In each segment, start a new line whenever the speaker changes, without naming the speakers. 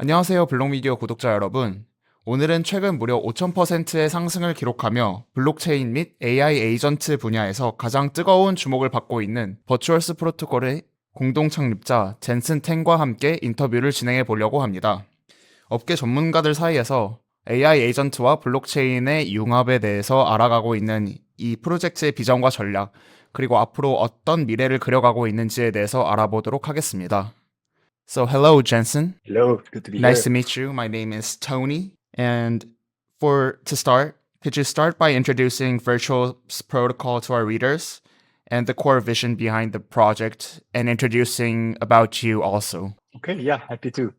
안녕하세요, 블록미디어 구독자 여러분. 오늘은 최근 무려 5,000%의 상승을 기록하며 블록체인 및 AI 에이전트 분야에서 가장 뜨거운 주목을 받고 있는 버츄얼스 프로토콜의 공동 창립자 젠슨 탱과 함께 인터뷰를 진행해 보려고 합니다. 업계 전문가들 사이에서 AI 에이전트와 블록체인의 융합에 대해서 알아가고 있는 이 프로젝트의 비전과 전략, 그리고 앞으로 어떤 미래를 그려가고 있는지에 대해서 알아보도록 하겠습니다. So, hello, Jensen.
Hello, good to be
Nice
here.
to meet you. My name is Tony. And to start, could you start by introducing Virtual's protocol to our readers and the core vision behind the project and introducing about you also?
Okay, yeah, happy to.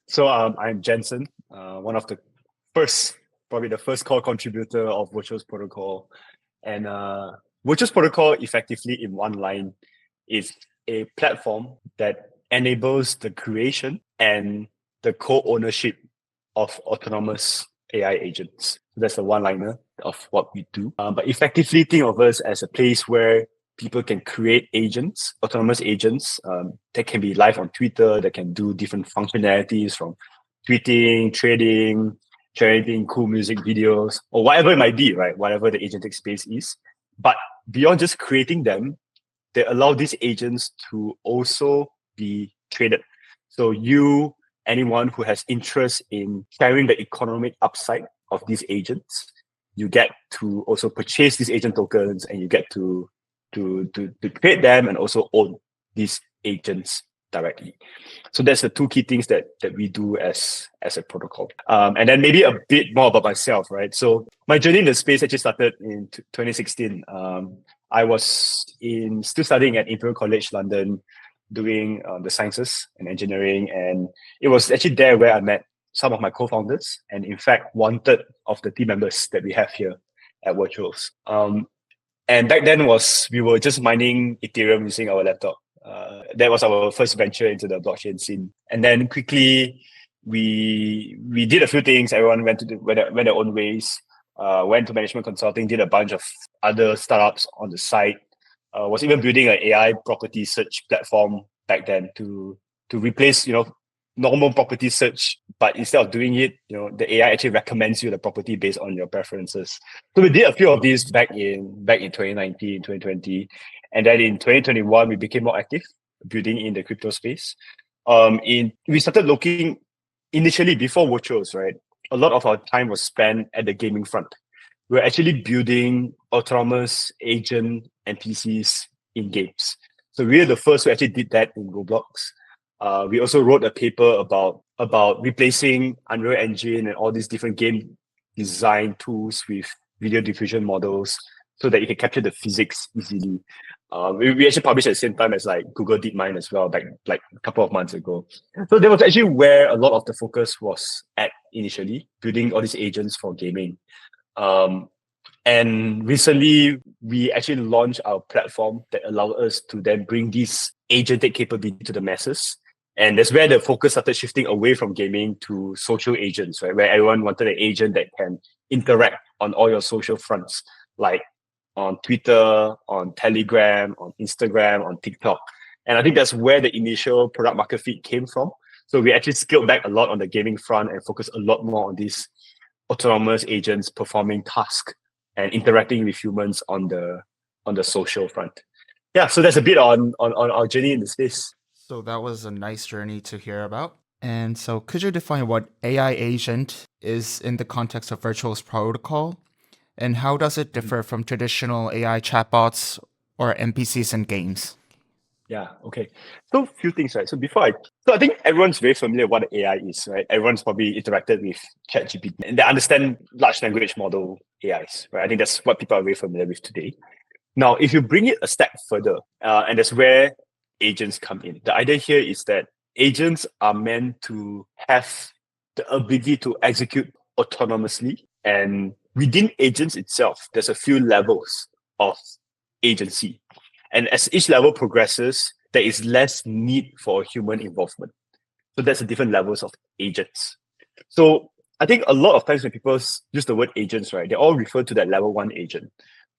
So I'm Jensen, one of the probably the first core contributor of Virtual's protocol. And Virtual's protocol, effectively in one line, is a platform that enables the creation and the co-ownership of autonomous AI agents. That's the one-liner of what we do. But effectively, think of us as a place where people can create agents, autonomous agents that can be live on Twitter, that can do different functionalities from tweeting, trading, generating cool music videos, or whatever it might be, right? Whatever the agentic space is. But beyond just creating them, they allow these agents to also be traded. So anyone who has interest in sharing the economic upside of these agents, you get to also purchase these agent tokens, and you get to create them and also own these agents directly. So that's the two key things that we do as a protocol. And then maybe a bit more about myself, right? So my journey in the space actually started in 2016. I was still studying at Imperial College London, doing the sciences and engineering, and it was actually there where I met some of my co-founders, and in fact, one third of the team members that we have here at Virtuals. And back then we were just mining Ethereum using our laptop. That was our first venture into the blockchain scene. And then quickly we did a few things. Everyone went their own ways. Went to management consulting, did a bunch of other startups on the side. Was even building an AI property search platform back then to replace normal property search, but instead of doing it, the AI actually recommends you the property based on your preferences. So we did a few of these back in 2019, 2020. And then in 2021, we became more active, building in the crypto space. We started looking initially before Virtuals, right? A lot of our time was spent at the gaming front. We're actually building autonomous agent NPCs in games. So we were the first who actually did that in Roblox. We also wrote a paper about replacing Unreal Engine and all these different game design tools with video diffusion models so that you can capture the physics easily. We actually published at the same time as like Google DeepMind as well, back like a couple of months ago. So that was actually where a lot of the focus was at initially, building all these agents for gaming. And recently, we actually launched our platform that allowed us to then bring this agentic capability to the masses. And that's where the focus started shifting away from gaming to social agents, right? Where everyone wanted an agent that can interact on all your social fronts, like on Twitter, on Telegram, on Instagram, on TikTok. And I think that's where the initial product market fit came from. So we actually scaled back a lot on the gaming front and focused a lot more on these autonomous agents performing tasks and interacting with humans on the social front. Yeah, so that's a bit on our journey in the space.
So, that was a nice journey to hear about. And so, could you define what AI agent is in the context of Virtual's protocol? And how does it differ from traditional AI chatbots or NPCs in games?
Yeah, okay. So a few things, right? So I think everyone's very familiar with what AI is, right? Everyone's probably interacted with ChatGPT and they understand large language model AIs, right? I think that's what people are very familiar with today. Now, if you bring it a step further, and that's where agents come in. The idea here is that agents are meant to have the ability to execute autonomously. And within agents itself, there's a few levels of agency. And as each level progresses, there is less need for human involvement. So that's the different levels of agents. So I think a lot of times when people use the word agents, right, they all refer to that level 1 agent,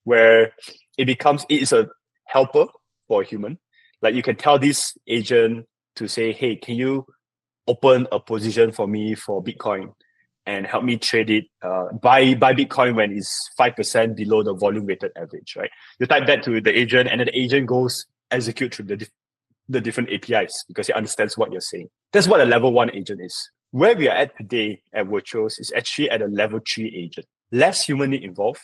where it is a helper for a human. Like you can tell this agent to say, hey, can you open a position for me for Bitcoin and help me trade it, buy Bitcoin when it's 5% below the volume weighted average, right? You type that to the agent, and then the agent goes execute through the different APIs because it understands what you're saying. That's what a level 1 agent is. Where we are at today at Virtuals is actually at a level 3 agent. Less humanly involved.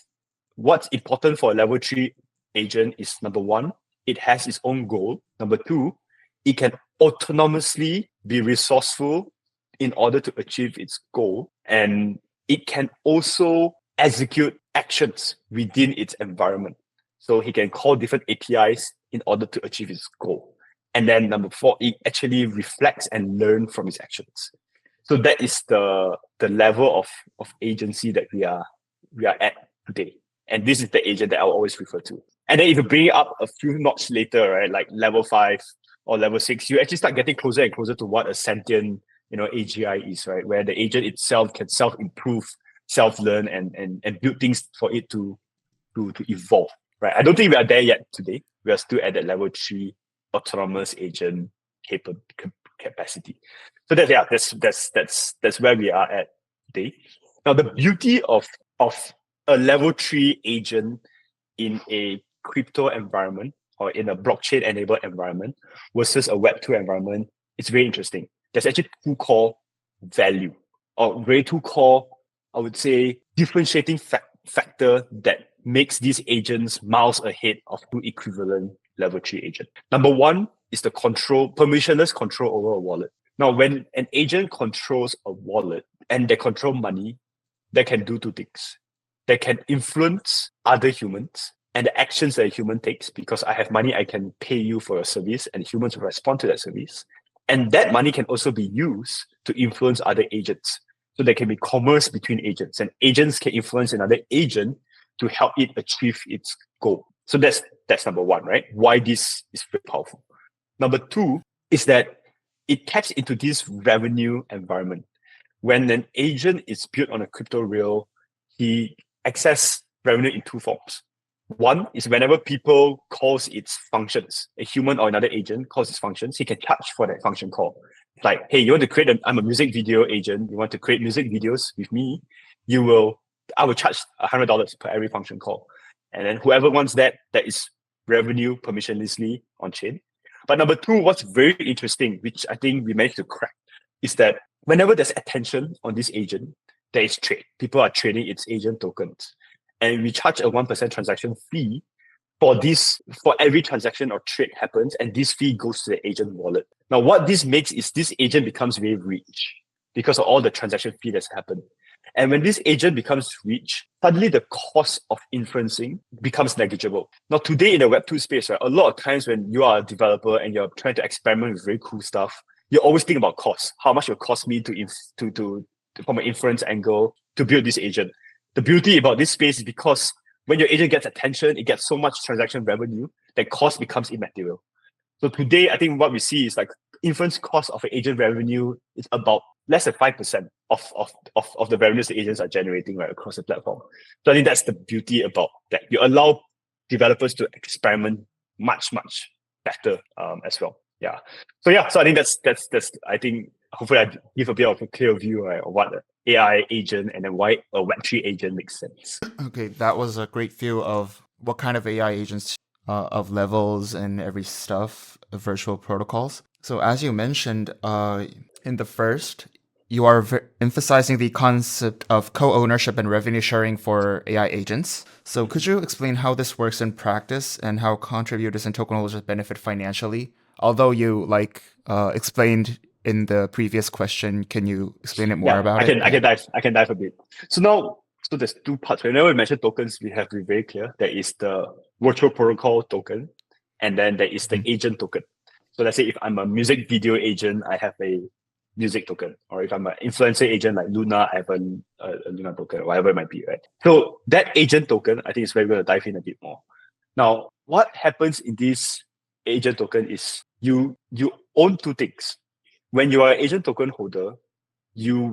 What's important for a level 3 agent is, number 1, it has its own goal. Number 2, it can autonomously be resourceful in order to achieve its goal. And it can also execute actions within its environment. So he can call different APIs in order to achieve its goal. And then number 4, it actually reflects and learns from its actions. So that is the level of agency that we are at today. And this is the agent that I'll always refer to. And then if you bring it up a few notches later, right, like level 5 or level 6, you actually start getting closer and closer to what a sentient, AGI is, right? Where the agent itself can self-improve, self-learn, and build things for it to evolve, right? I don't think we are there yet today. We are still at that level 3 autonomous agent capacity. So that's where we are at today. Now, the beauty of a level 3 agent in a crypto environment or in a blockchain-enabled environment versus a Web 2 environment, it's very interesting. There's actually 2 core value, or very 2 core, I would say, differentiating factor that makes these agents miles ahead of 2 equivalent level 3 agents. Number 1 is the permissionless control over a wallet. Now, when an agent controls a wallet and they control money, they can do 2 things. They can influence other humans and the actions that a human takes. Because I have money, I can pay you for a service, and humans will respond to that service. And that money can also be used to influence other agents. So there can be commerce between agents, and agents can influence another agent to help it achieve its goal. So that's number 1, right? Why this is very powerful. Number 2 is that it taps into this revenue environment. When an agent is built on a crypto rail, he access revenue in 2 forms. 1 is whenever people calls its functions, a human or another agent calls its functions, he can charge for that function call. Like, hey, you want to create I'm a music video agent, you want to create music videos with me, I will charge $100 per every function call. And then whoever wants that is revenue permissionlessly on chain. But number 2, what's very interesting, which I think we managed to crack, is that whenever there's attention on this agent, there is trade. People are trading its agent tokens. And we charge a 1% transaction fee for every transaction or trade happens, and this fee goes to the agent wallet. Now, what this makes is this agent becomes very rich because of all the transaction fee that's happened. And when this agent becomes rich, suddenly the cost of inferencing becomes negligible. Now, today in the Web 2 space, right, a lot of times when you are a developer and you're trying to experiment with very cool stuff, you always think about cost. How much it will cost me from an inference angle to build this agent. The beauty about this space is because when your agent gets attention, it gets so much transaction revenue that cost becomes immaterial. So today, I think what we see is like inference cost of an agent revenue is about less than 5% of the revenues the agents are generating right across the platform. So I think that's the beauty about that. You allow developers to experiment much, much better as well. Yeah. So I think that's I think hopefully I give a bit of a clear view, right, of what the AI agent and then why a Web3 agent makes sense.
Okay, that was a great view of what kind of AI agents, of levels and every stuff, of virtual protocols. So as you mentioned, in the first, you are emphasizing the concept of co-ownership and revenue sharing for AI agents. So could you explain how this works in practice and how contributors and token holders benefit financially? Although you explained in the previous question, can you explain it more about it?
I can dive a bit. So there's 2 parts. Whenever we mention tokens, we have to be very clear. There is the virtual protocol token, and then there is the agent token. So let's say if I'm a music video agent, I have a music token, or if I'm an influencer agent like Luna, I have a Luna token, whatever it might be, right? So that agent token, I think is where we're going to dive in a bit more. Now, what happens in this agent token is you own 2 things. When you are an agent token holder, you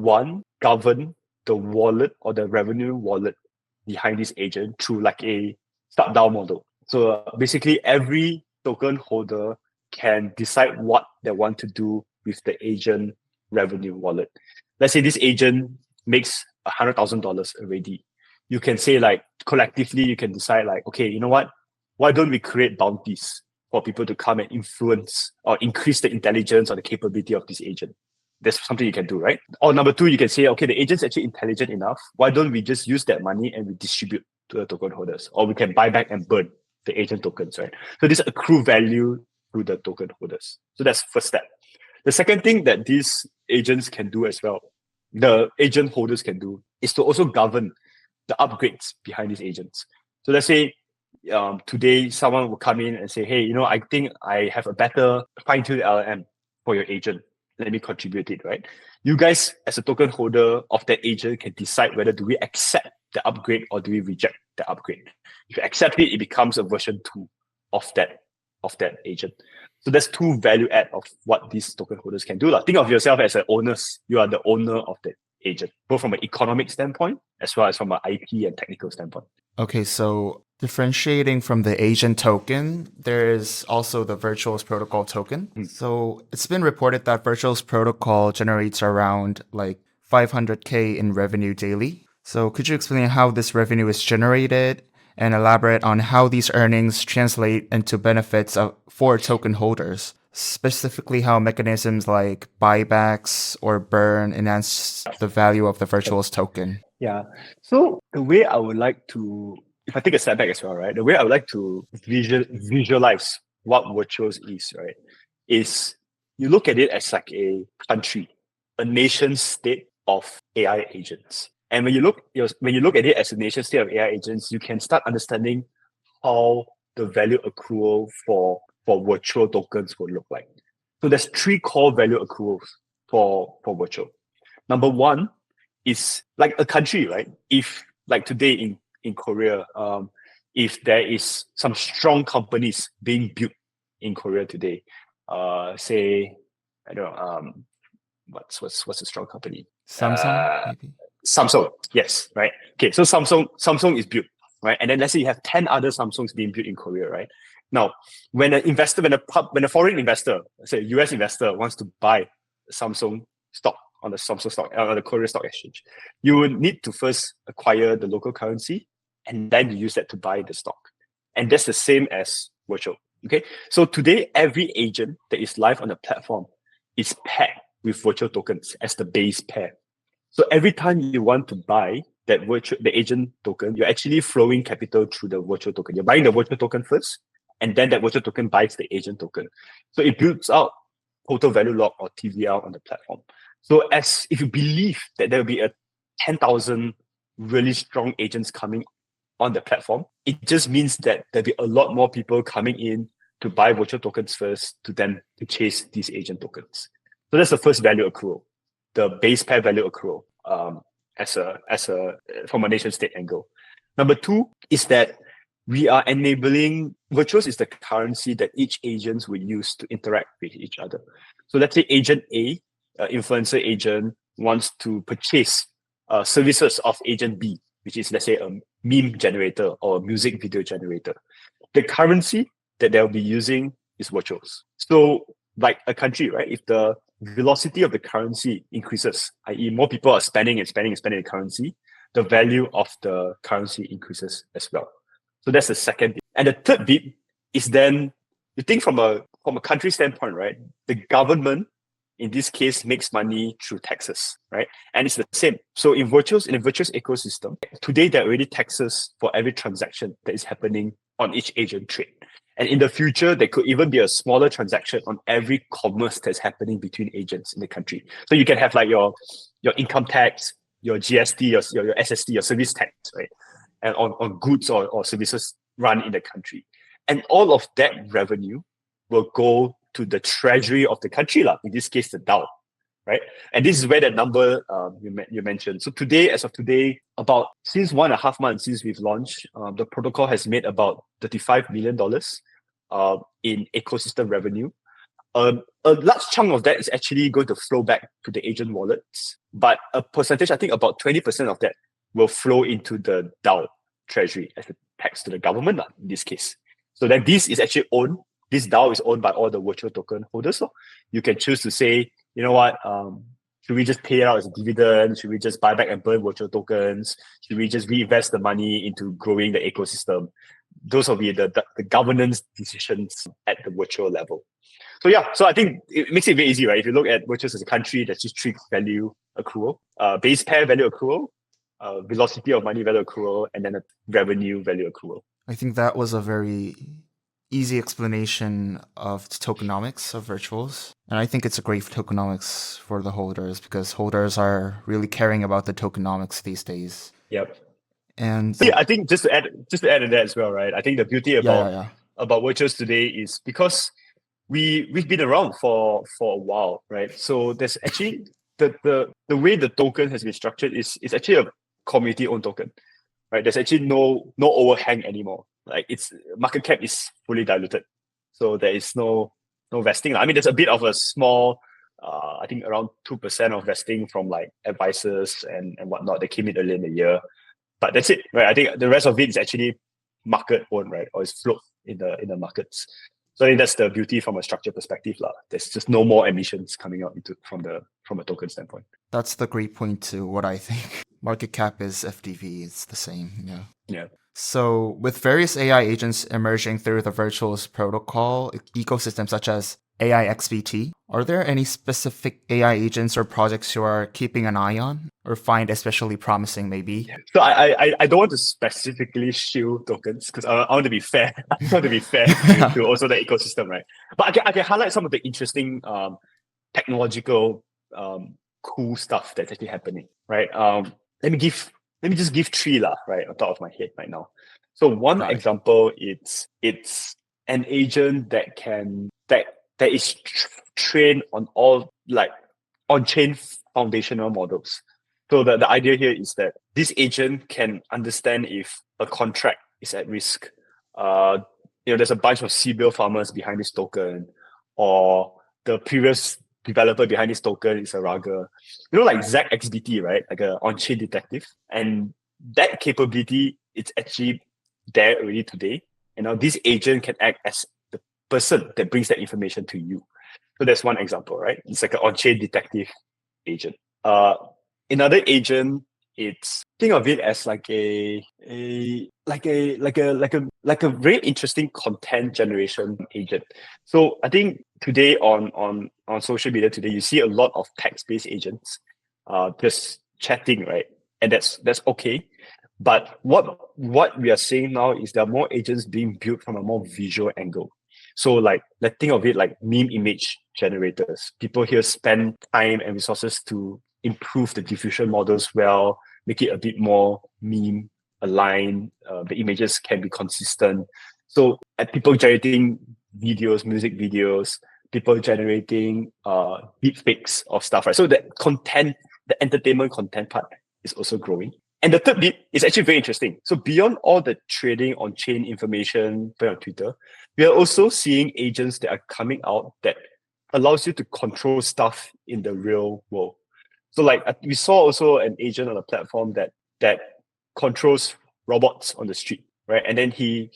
govern the wallet or the revenue wallet behind this agent through like a top-down model. So basically, every token holder can decide what they want to do with the agent revenue wallet. Let's say this agent makes $100,000 already. You can say like collectively, you can decide like, okay, you know what? Why don't we create bounties for people to come and influence or increase the intelligence or the capability of this agent? That's something you can do, right? Or number two, you can say, okay, the agent's actually intelligent enough. Why don't we just use that money and we distribute to the token holders? Or we can buy back and burn the agent tokens, right? So this accrue value to the token holders. So that's the first step. The second thing that these agents can do as well, the agent holders can do, is to also govern the upgrades behind these agents. So let's say today someone will come in and say, hey, you know, I think I have a better fine-tuned LLM for your agent. Let me contribute it, right? You guys, as a token holder of that agent, can decide whether do we accept the upgrade or do we reject the upgrade. If you accept it, it becomes a version 2 of that agent. So that's two value add of what these token holders can do. Think of yourself as an owners. You are the owner of the agent, both from an economic standpoint as well as from an IP and technical standpoint.
Okay, so differentiating from the agent token, there is also the Virtuals Protocol token. So it's been reported that Virtuals Protocol generates around like 500K in revenue daily. So could you explain how this revenue is generated and elaborate on how these earnings translate into benefits for token holders? Specifically, how mechanisms like buybacks or burn enhance the value of the Virtuals token.
Yeah. So the way I would like to, if I take a step back as well, right? The way I would like to visualize what Virtuals is, right, is you look at it as like a country, a nation state of AI agents. And when you look at it as a nation state of AI agents, you can start understanding how the value accrual for virtual tokens will look like. So there's three core value accruals for virtual. Number one is like a country, right? If like today in Korea, if there is some strong companies being built in Korea today, say, I don't know, what's a strong company?
Samsung, maybe?
Samsung, yes, right? Okay, so Samsung is built, right? And then let's say you have 10 other Samsungs being built in Korea, right? Now, when a foreign investor, say a US investor, wants to buy Samsung stock on the Samsung stock on the Korea Stock Exchange, you would need to first acquire the local currency, and then you use that to buy the stock. And that's the same as virtual. Okay, so today every agent that is live on the platform is paired with virtual tokens as the base pair. So every time you want to buy the agent token, you're actually flowing capital through the virtual token. You're buying the virtual token first, and then that virtual token buys the agent token. So it builds out total value lock or TVL on the platform. So if you believe that there will be 10,000 really strong agents coming on the platform, it just means that there'll be a lot more people coming in to buy virtual tokens first to then to chase these agent tokens. So that's the first value accrual, the base pair value accrual, from a nation state angle. Number two is that we are enabling virtuals is the currency that each agent will use to interact with each other. So let's say agent A, influencer agent, wants to purchase services of agent B, which is, let's say, a meme generator or a music video generator. The currency that they'll be using is virtuals. So like a country, right? If the velocity of the currency increases, i.e. more people are spending the currency, the value of the currency increases as well. So that's the second bit. And the third bit is then, you think from a country standpoint, right? The government, in this case, makes money through taxes, right? And it's the same. So in the virtuals ecosystem, today there are already taxes for every transaction that is happening on each agent trade. And in the future, there could even be a smaller transaction on every commerce that's happening between agents in the country. So you can have like your income tax, your GST, your SST, your service tax, right? And on goods or services run in the country. And all of that revenue will go to the treasury of the country, in this case, the DAO, right? And this is where the number you mentioned. So today, as of today, since 1.5 months since we've launched, the protocol has made about $35 million in ecosystem revenue. A large chunk of that is actually going to flow back to the agent wallets, but a percentage, I think about 20% of that will flow into the DAO treasury as a tax to the government in this case. So then this DAO is owned by all the virtual token holders. So you can choose to say, you know what, Should we just pay it out as a dividend? Should we just buy back and burn virtual tokens? Should we just reinvest the money into growing the ecosystem? Those will be the governance decisions at the virtual level. So yeah, so I think it makes it very easy, right? If you look at Virtuals as a country, there's just three value accrual, base pair value accrual, velocity of money value accrual, and then a revenue value accrual.
I think that was a very easy explanation of tokenomics of virtuals. And I think it's a great tokenomics for the holders because holders are really caring about the tokenomics these days.
Yep.
And
so yeah, I think just to add to that as well, right? I think the beauty about Virtuals today is because we've been around for a while, right? So there's actually the way the token has been structured is actually a community-owned token, right? There's actually no overhang anymore. Like its market cap is fully diluted, so there is no vesting. I mean, there's a bit of a small, I think around 2% of vesting from like advisors and whatnot. They came in early in the year, but that's it, right? I think the rest of it is actually market owned, right, or is float in the markets. So I think that's the beauty from a structure perspective, lah. There's just no more emissions coming out from a token standpoint.
That's the great point to what I think. Market cap is FDV, it's the same,
Yeah.
So with various AI agents emerging through the Virtuals protocol ecosystem such as AI XBT, are there any specific AI agents or projects you are keeping an eye on or find especially promising maybe?
So I don't want to specifically shield tokens because I want to be fair. I want to be fair to also the ecosystem, right? But I can highlight some of the interesting technological cool stuff that's actually happening, right? Let me just give three lah, right, on top of my head right now. So one example, it's an agent that is trained on all like on-chain foundational models. So the idea here is that this agent can understand if a contract is at risk. There's a bunch of CBIL farmers behind this token, or the previous developer behind this token is a rugger. Like Zach XBT, right? Like an on-chain detective. And that capability, it's actually there already today. And now this agent can act as the person that brings that information to you. So that's one example, right? It's like an on-chain detective agent. Another agent, think of it as like a very interesting content generation agent. So I think today on social media today, you see a lot of text-based agents just chatting, right? And that's okay. But what we are seeing now is there are more agents being built from a more visual angle. So like, let's think of it like meme image generators. People here spend time and resources to improve the diffusion models well, make it a bit more meme aligned. The images can be consistent. So people generating videos, music videos, people generating deepfakes of stuff, right? So the content, the entertainment content part is also growing. And the third bit is actually very interesting. So beyond all the trading on chain information on Twitter, we are also seeing agents that are coming out that allows you to control stuff in the real world. So like we saw also an agent on a platform that controls robots on the street, right? And then he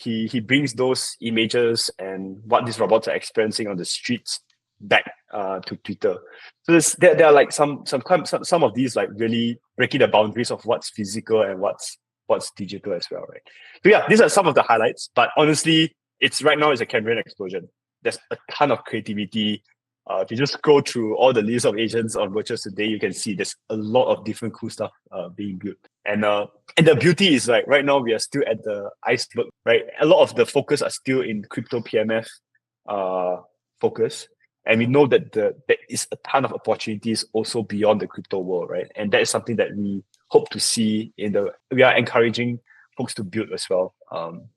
brings those images and what these robots are experiencing on the streets back to Twitter. So there are like some of these like really breaking the boundaries of what's physical and what's digital as well, right? So yeah, these are some of the highlights. But honestly, right now it's a Cambrian explosion. There's a ton of creativity. If you just scroll through all the list of agents on Virtuals today, you can see there's a lot of different cool stuff being built. And the beauty is like right now we are still at the iceberg, right? A lot of the focus are still in crypto PMF focus. And we know that there is a ton of opportunities also beyond the crypto world, right? And that is something that we hope to see we are encouraging folks to build as well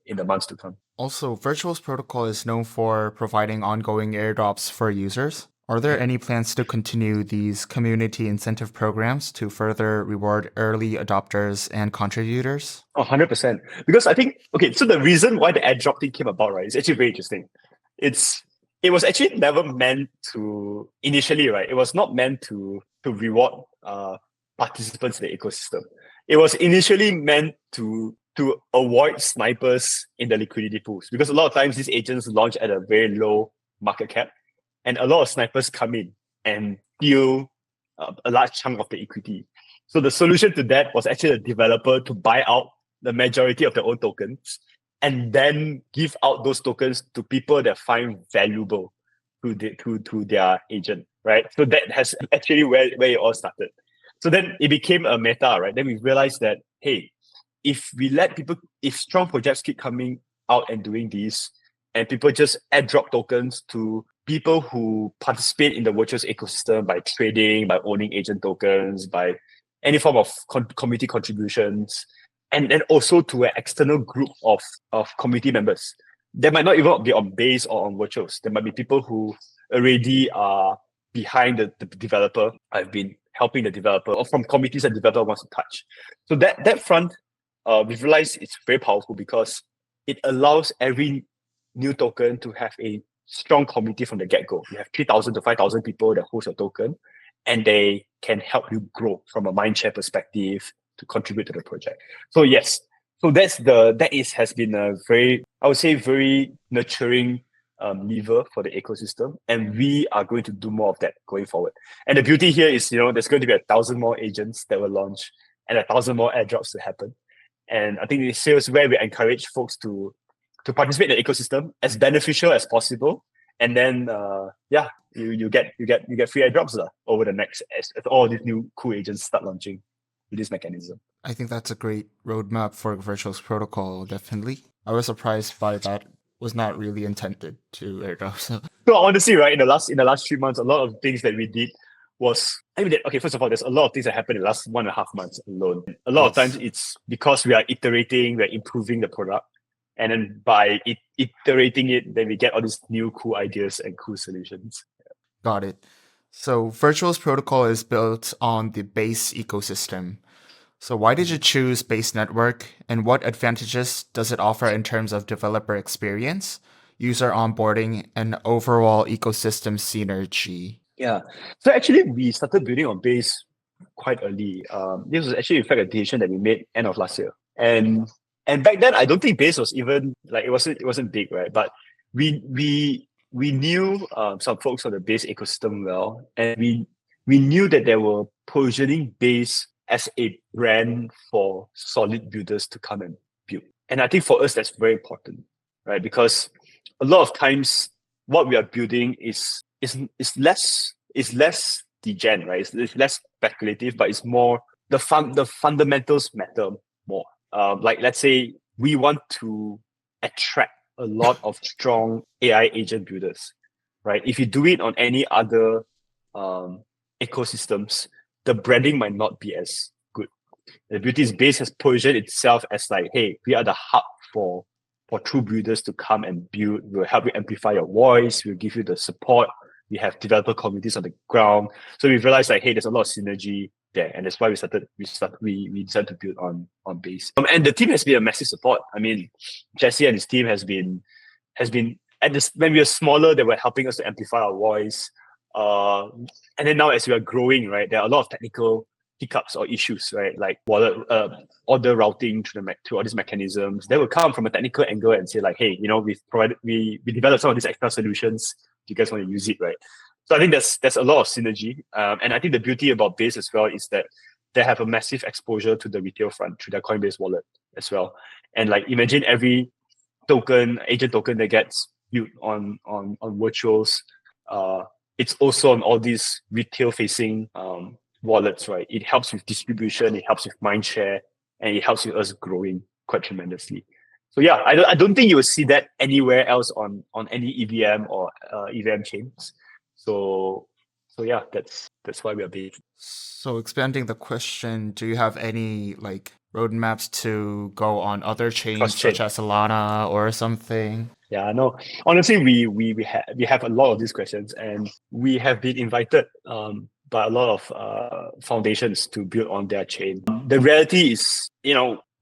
in the months to come.
Also, Virtuals protocol is known for providing ongoing airdrops for users. Are there any plans to continue these community incentive programs to further reward early adopters and contributors?
100%. Because I think, so the reason why the airdrop thing came about, right, is actually very interesting. It was actually never meant to, initially, right, it was not meant to reward participants in the ecosystem. It was initially meant to avoid snipers in the liquidity pools, because a lot of times these agents launch at a very low market cap, and a lot of snipers come in and steal a large chunk of the equity. So the solution to that was actually the developer to buy out the majority of their own tokens and then give out those tokens to people that find valuable to their agent, right? So that has actually where it all started. So then it became a meta, right? Then we realized that, hey, if strong projects keep coming out and doing this, and people just airdrop tokens to people who participate in the Virtuals ecosystem by trading, by owning agent tokens, by any form of community contributions, and then also to an external group of community members. They might not even be on Base or on Virtuals. There might be people who already are behind the developer. I've been helping the developer, or from communities that the developer wants to touch. So that front, we've realized it's very powerful because it allows every new token to have a strong community from the get-go. You have 3,000 to 5,000 people that host your token, and they can help you grow from a mindshare perspective to contribute to the project. So yes, so has been a very, I would say, very nurturing lever for the ecosystem, and we are going to do more of that going forward. And the beauty here is, there's going to be 1,000 more agents that will launch and 1,000 more airdrops to happen. And I think this is where we encourage folks to participate in the ecosystem as beneficial as possible, and then you get free airdrops over the next as all these new cool agents start launching with this mechanism.
I think that's a great roadmap for Virtuals protocol. Definitely, I was surprised by that. Was not really intended to airdrop. So
honestly, right, in the last 3 months, a lot of things that we did was, first of all, there's a lot of things that happened in the last 1.5 months alone. A lot of times it's because we are iterating, we're improving the product. And then by iterating it, then we get all these new cool ideas and cool solutions.
Got it. So Virtuals protocol is built on the Base ecosystem. So why did you choose Base Network, and what advantages does it offer in terms of developer experience, user onboarding, and overall ecosystem synergy?
Yeah. So actually, we started building on Base quite early. This was actually, in fact, a decision that we made end of last year. And back then, I don't think Base was even it wasn't big, right? But we knew some folks on the Base ecosystem well, and we knew that they were positioning Base as a brand for solid builders to come and build. And I think for us, that's very important, right? Because a lot of times what we are building is less degen, right? It's less speculative, but it's more the fundamentals matter more. Like let's say we want to attract a lot of strong AI agent builders, right? If you do it on any other ecosystems, the branding might not be as good. The beauty is Base has positioned itself as like, hey, we are the hub for true builders to come and build. We'll help you amplify your voice. We'll give you the support. We have developer communities on the ground. So we realized like, hey, there's a lot of synergy there. And that's why we decided to build on Base. And the team has been a massive support. I mean, Jesse and his team has been at this, when we were smaller, they were helping us to amplify our voice. And then now as we are growing, right, there are a lot of technical hiccups or issues, right? Like wallet order routing through all these mechanisms. They will come from a technical angle and say like, hey, we developed some of these extra solutions. Do you guys want to use it, right? So I think there's a lot of synergy. And I think the beauty about Base as well is that they have a massive exposure to the retail front through their Coinbase wallet as well. And like imagine every agent token that gets built on Virtuals, it's also on all these retail facing wallets, right? It helps with distribution, it helps with mindshare, and it helps with us growing quite tremendously. So yeah, I don't think you will see that anywhere else on any EVM or EVM chains. So yeah, that's why we are big.
So expanding the question, do you have any like roadmaps to go on other chains
Cross-chain,
such as Solana or something?
Yeah, no. Honestly, we have a lot of these questions, and we have been invited by a lot of foundations to build on their chain. The reality is,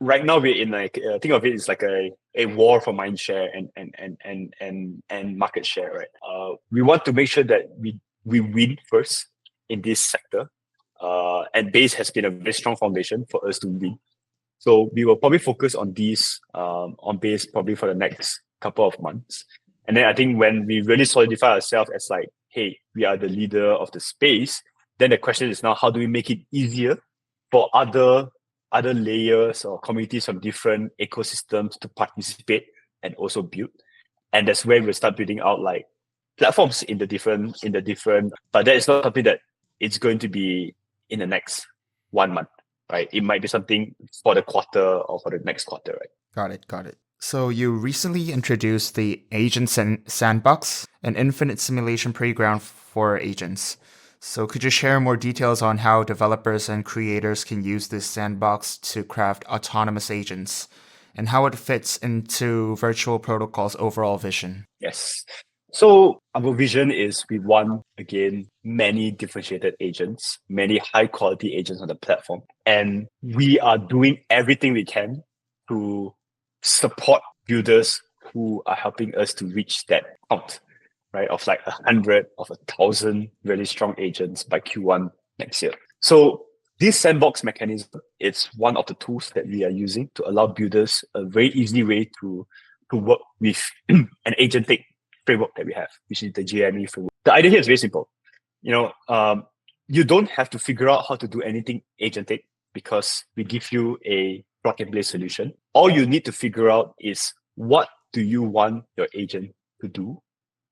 right now we're in like think of it as like a war for mindshare and market share, right? We want to make sure that we win first in this sector, and Base has been a very strong foundation for us to win. So we will probably focus on these on Base probably for the next couple of months. And then I think when we really solidify ourselves as like, hey, we are the leader of the space, then the question is now, how do we make it easier for other layers or communities from different ecosystems to participate and also build? And that's where we'll start building out like platforms in the different, but that is not something that it's going to be in the next 1 month, right? It might be something for the quarter or for the next quarter, right?
Got it. So you recently introduced the Agent Sandbox, an infinite simulation playground for agents. So could you share more details on how developers and creators can use this sandbox to craft autonomous agents and how it fits into Virtual Protocol's overall vision?
Yes. So our vision is we want, again, many differentiated agents, many high quality agents on the platform. And we are doing everything we can to support builders who are helping us to reach that count, right? Of like 100, of 1,000 really strong agents by Q1 next year. So this sandbox mechanism, it's one of the tools that we are using to allow builders a very easy way to work with an agentic framework that we have, which is the G.A.M.E. framework. The idea here is very simple. You don't have to figure out how to do anything agentic because we give you a plug and play solution. All you need to figure out is what do you want your agent to do?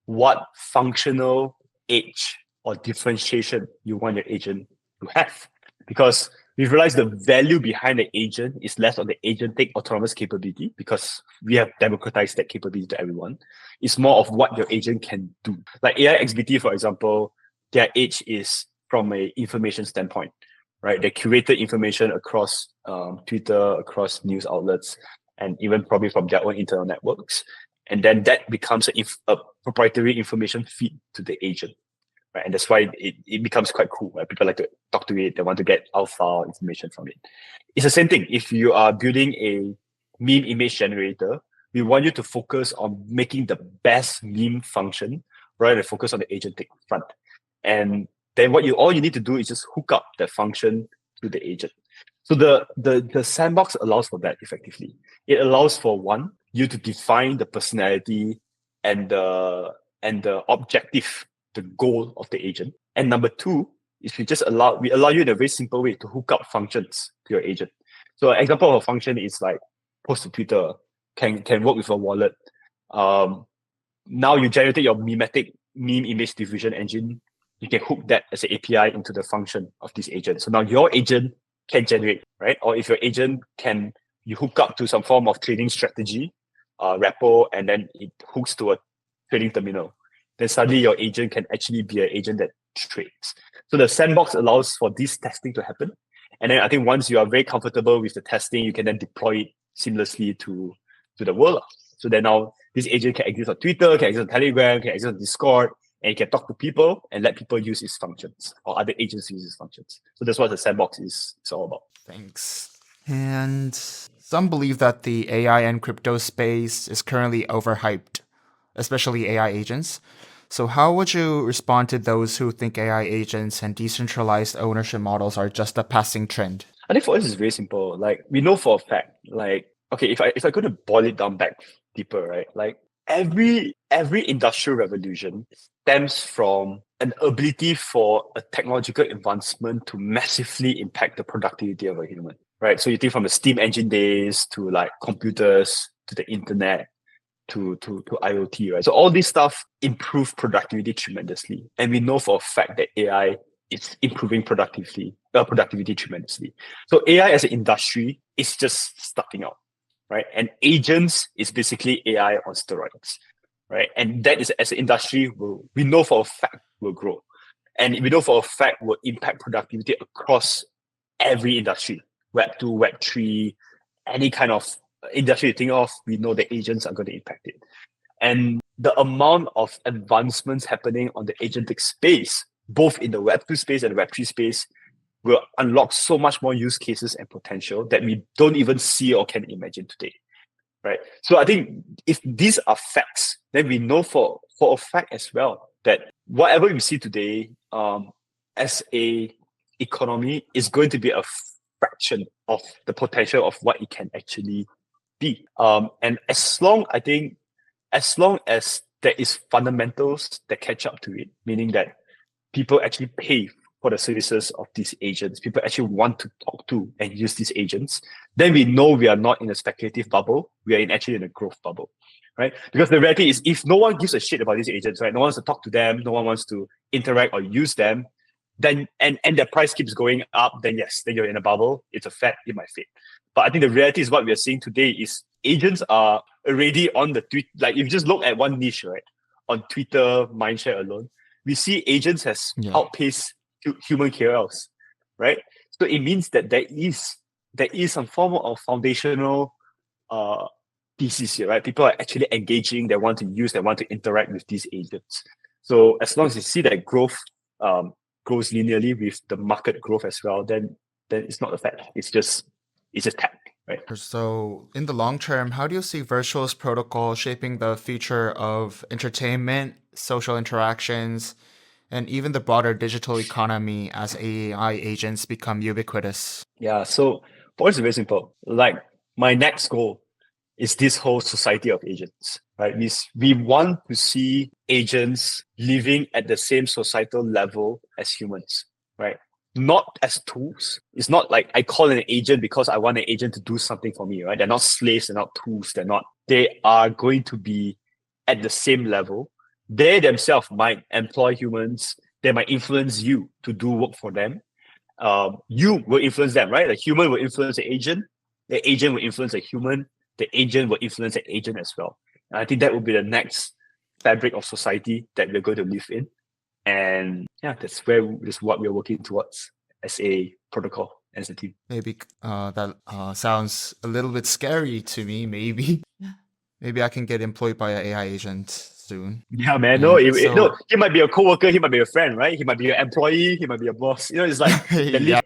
What functional edge or differentiation you want your agent to have? Because we've realized the value behind the agent is less on the agentic autonomous capability because we have democratized that capability to everyone. It's more of what your agent can do. Like AI XBT, for example, their edge is from an information standpoint, right? They curated information across Twitter, across news outlets, and even probably from their own internal networks. And then that becomes a proprietary information feed to the agent. Right? And that's why it becomes quite cool. Right? People like to talk to it. They want to get alpha information from it. It's the same thing. If you are building a meme image generator, we want you to focus on making the best meme function rather than focus on the agentic front. And then all you need to do is just hook up that function to the agent. So the sandbox allows for that effectively. It allows for one, you to define the personality and the objective, the goal of the agent. And number two is we allow you in a very simple way to hook up functions to your agent. So an example of a function is like post to Twitter, can work with a wallet. Now you generated your mimetic meme image diffusion engine. You can hook that as an API into the function of this agent. So now your agent can generate, right? Or if your agent you hook up to some form of trading strategy, repo, and then it hooks to a trading terminal, then suddenly your agent can actually be an agent that trades. So the sandbox allows for this testing to happen. And then I think once you are very comfortable with the testing, you can then deploy it seamlessly to the world. So then now this agent can exist on Twitter, can exist on Telegram, can exist on Discord, and you can talk to people and let people use its functions or other agents use its functions. So that's what the sandbox is all about.
Thanks. And some believe that the AI and crypto space is currently overhyped, especially AI agents. So how would you respond to those who think AI agents and decentralized ownership models are just a passing trend?
I think for us it's very simple. Like we know for a fact, like, okay, if I go to boil it down back deeper, right? Like every industrial revolution stems from an ability for a technological advancement to massively impact the productivity of a human, right? So you think from the steam engine days to like computers to the internet to IoT, right? So all this stuff improve productivity tremendously. And we know for a fact that AI is improving productivity tremendously. So AI as an industry is just starting out, right? And agents is basically AI on steroids, right? And that is, as an industry, we know for a fact will grow. And we know for a fact will impact productivity across every industry, Web 2, Web 3, any kind of industry you think of, we know the agents are going to impact it. And the amount of advancements happening on the agentic space, both in the Web 2 space and the Web 3 space, will unlock so much more use cases and potential that we don't even see or can imagine today, right? So I think if these are facts, then we know for a fact as well that whatever we see today as a economy is going to be a fraction of the potential of what it can actually be. And as long as there is fundamentals that catch up to it, meaning that people actually pay for the services of these agents. People actually want to talk to and use these agents. Then we know we are not in a speculative bubble. We are actually in a growth bubble, right? Because the reality is, if no one gives a shit about these agents, right? No one wants to talk to them. No one wants to interact or use them. Then and the price keeps going up. Then yes, then you're in a bubble. It's a fact. It might fit. But I think the reality is what we are seeing today is agents are already on the tweet. Like if you just look at one niche, right, on Twitter mindshare alone, we see agents has outpaced human KOLs, right? So it means that there is some form of foundational thesis here, right? People are actually engaging. They want to use. They want to interact with these agents. So as long as you see that growth grows linearly with the market growth as well, then it's not a fact. It's just tech, right?
So in the long term, how do you see Virtual's protocol shaping the future of entertainment, social interactions, and even the broader digital economy as AI agents become ubiquitous?
Yeah, so for us, it's very simple. Like my next goal is this whole society of agents, right? We want to see agents living at the same societal level as humans, right? Not as tools. It's not like I call an agent because I want an agent to do something for me, right? They're not slaves, they're not tools, they are going to be at the same level. They themselves might employ humans, they might influence you to do work for them. You will influence them, right? The human will influence the agent will influence a human, the agent will influence the agent as well. And I think that will be the next fabric of society that we're going to live in. And yeah, that's what we're working towards as a protocol, as a team.
Maybe that sounds a little bit scary to me, maybe. Maybe I can get employed by an AI agent soon.
Yeah, man.
Yeah,
No, he might be a coworker, he might be a friend, right? He might be an employee, he might be a boss. It's like they live,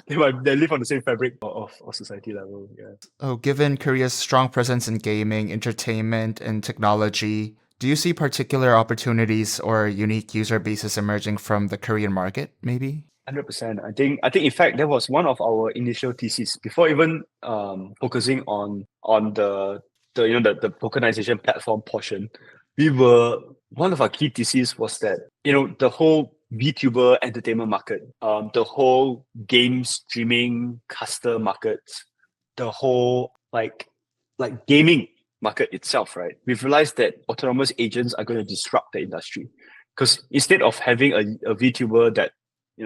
they live on the same fabric of society level. Yeah.
Oh, given Korea's strong presence in gaming, entertainment, and technology, do you see particular opportunities or unique user bases emerging from the Korean market, maybe?
100%. I think in fact that was one of our initial theses before even focusing on the tokenization platform portion. One of our key theses was that the whole VTuber entertainment market, the whole game streaming caster market, the whole like gaming market itself, right? We've realized that autonomous agents are going to disrupt the industry because instead of having a VTuber that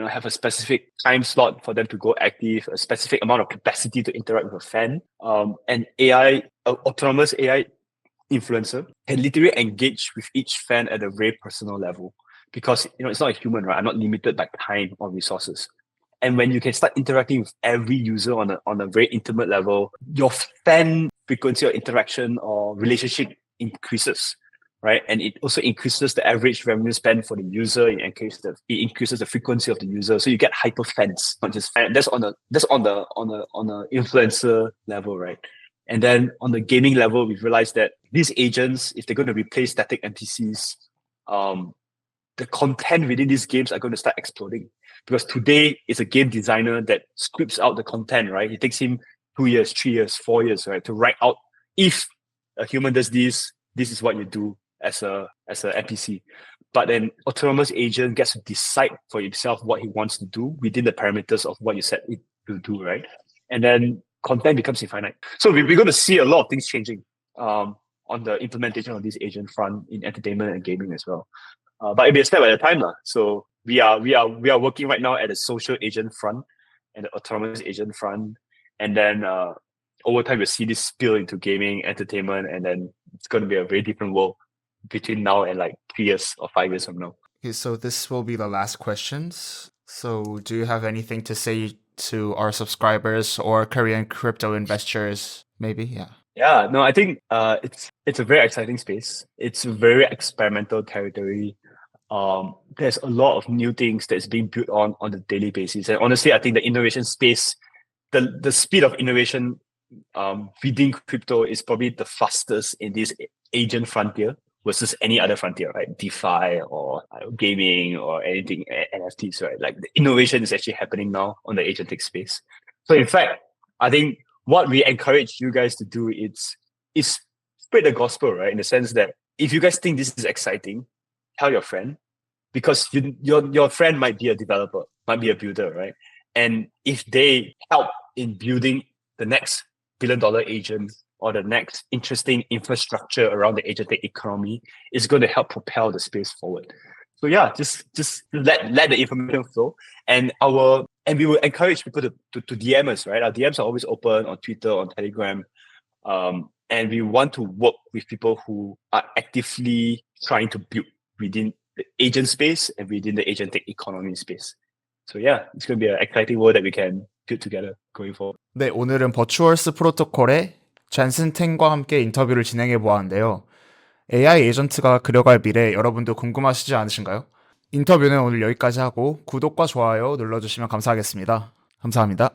have a specific time slot for them to go active, a specific amount of capacity to interact with a fan, an autonomous AI influencer can literally engage with each fan at a very personal level because it's not a human, right? I'm not limited by time or resources. And when you can start interacting with every user on a very intimate level, your fan frequency of interaction or relationship increases, right? And it also increases the average revenue spent for the user. It increases the frequency of the user, so you get hyper fans, not just fan. That's on the influencer level, right? And then on the gaming level, we've realized that these agents, if they're going to replace static NPCs, the content within these games are going to start exploding. Because today it's a game designer that scripts out the content, right? It takes him 2 years, 3 years, 4 years, right, to write out if a human does this is what you do as a NPC. But then autonomous agent gets to decide for himself what he wants to do within the parameters of what you set it to do, right? And then content becomes infinite. So we're going to see a lot of things changing on the implementation of this agent front in entertainment and gaming as well. But it'll be a step at a time. So we are working right now at the social agent front and the autonomous agent front. And then over time, we'll see this spill into gaming, entertainment, and then it's going to be a very different world between now and like 3 years or 5 years from now.
Okay, so this will be the last questions. So do you have anything to say to our subscribers or Korean crypto investors? Maybe, yeah.
Yeah, no, I think it's a very exciting space. It's a very experimental territory. There's a lot of new things that's being built on a daily basis. And honestly, I think the innovation space, the speed of innovation within crypto is probably the fastest in this agent frontier versus any other frontier, right? DeFi or gaming or anything, NFTs, right? Like the innovation is actually happening now on the agentic space. So in fact, I think what we encourage you guys to do is spread the gospel, right? In the sense that if you guys think this is exciting, tell your friend. because your friend might be a developer, might be a builder, right? And if they help in building the next billion-dollar agent or the next interesting infrastructure around the agentic economy, it's going to help propel the space forward. So yeah, just let the information flow, and we will encourage people to DM us, right? Our DMs are always open on Twitter, on Telegram, and we want to work with people who are actively trying to build within the agent space and within the agentic economy space. So yeah, it's going to be an exciting world that we can build together going forward.
네, 오늘은 버추얼스 프로토콜의 젠슨 탱과 함께 인터뷰를 진행해 보았는데요. AI 에이전트가 그려갈 미래 여러분도 궁금하시지 않으신가요? 인터뷰는 오늘 여기까지 하고 구독과 좋아요 눌러주시면 감사하겠습니다. 감사합니다.